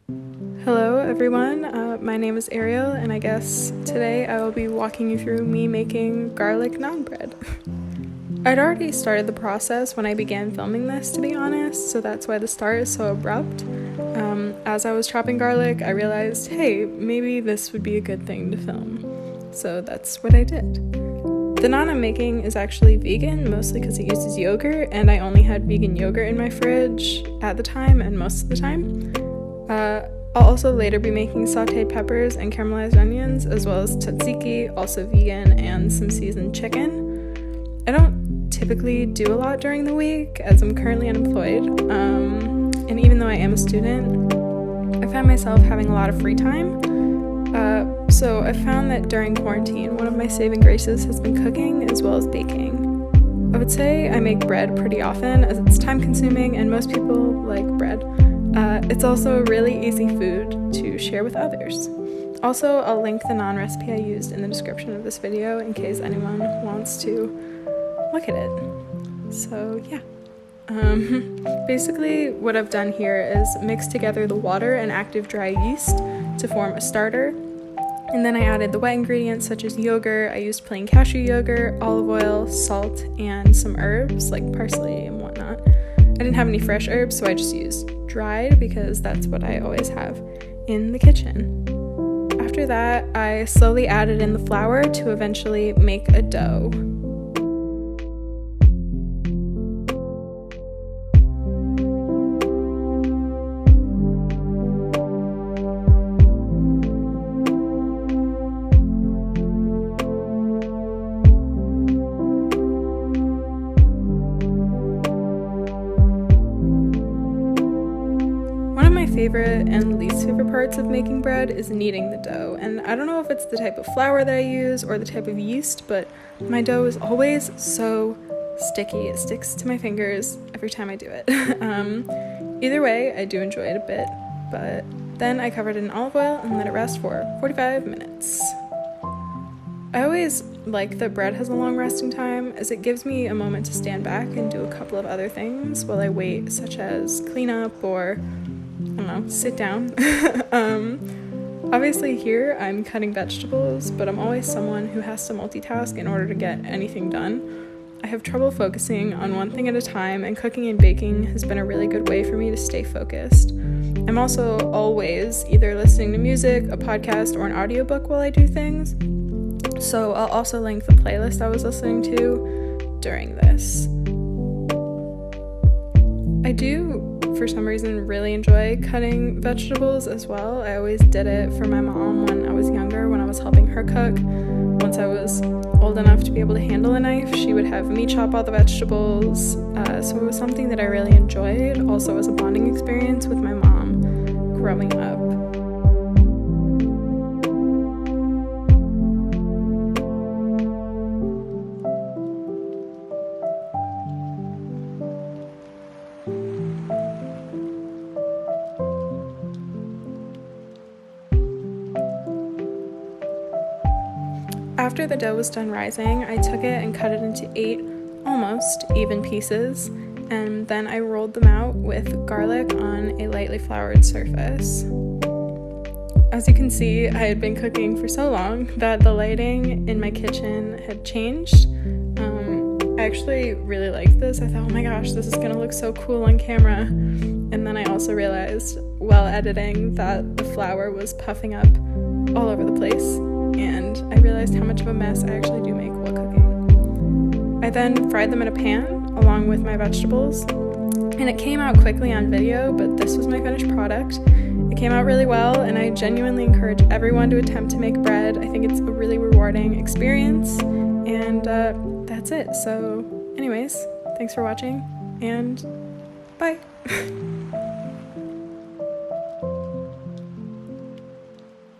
Hello everyone, my name is Ariel, and I guess today I will be walking you through me making garlic naan bread. I'd already started the process when I began filming this, to be honest, so that's why the start is so abrupt. As I was chopping garlic, I realized, hey, maybe this would be a good thing to film. So that's what I did. The naan I'm making is actually vegan, mostly because it uses yogurt, and I only had vegan yogurt in my fridge at the time and most of the time. I'll also later be making sauteed peppers and caramelized onions, as well as tzatziki, also vegan, and some seasoned chicken. I don't typically do a lot during the week, as I'm currently unemployed, and even though I am a student, I find myself having a lot of free time. So I found that during quarantine, one of my saving graces has been cooking as well as baking. I would say I make bread pretty often, as it's time consuming and most people like bread. It's also a really easy food to share with others. Also, I'll link the naan recipe I used in the description of this video in case anyone wants to look at it. So yeah. Basically what I've done here is mix together the water and active dry yeast to form a starter. And then I added the wet ingredients such as yogurt. I used plain cashew yogurt, olive oil, salt, and some herbs like parsley and whatnot. I didn't have any fresh herbs, so I just used dried because that's what I always have in the kitchen. After that, I slowly added in the flour to eventually make a dough. Favorite and least favorite parts of making bread is kneading the dough, and I don't know if it's the type of flour that I use or the type of yeast, but my dough is always so sticky. It sticks to my fingers every time I do it. Either way, I do enjoy it a bit, but then I covered it in olive oil and let it rest for 45 minutes. I always like that bread has a long resting time, as it gives me a moment to stand back and do a couple of other things while I wait, such as clean up or sit down. Obviously here I'm cutting vegetables, but I'm always someone who has to multitask in order to get anything done. I have trouble focusing on one thing at a time, and cooking and baking has been a really good way for me to stay focused. I'm also always either listening to music, a podcast, or an audiobook while I do things. So I'll also link the playlist I was listening to during this. I do, for some reason, really enjoy cutting vegetables as well. I always did it for my mom when I was younger, when I was helping her cook. Once I was old enough to be able to handle a knife, she would have me chop all the vegetables. So it was something that I really enjoyed, also as a bonding experience with my mom growing up. After the dough was done rising, I took it and cut it into 8 almost even pieces, and then I rolled them out with garlic on a lightly floured surface. As you can see, I had been cooking for so long that the lighting in my kitchen had changed. I actually really liked this. I thought, oh my gosh, this is gonna look so cool on camera. And then I also realized while editing that the flour was puffing up all over the place, and I realized how much of a mess I actually do make while cooking. I then fried them in a pan along with my vegetables, and it came out quickly on video, but this was my finished product. It came out really well, and I genuinely encourage everyone to attempt to make bread. I think it's a really rewarding experience, and that's it. So anyways, thanks for watching, and bye!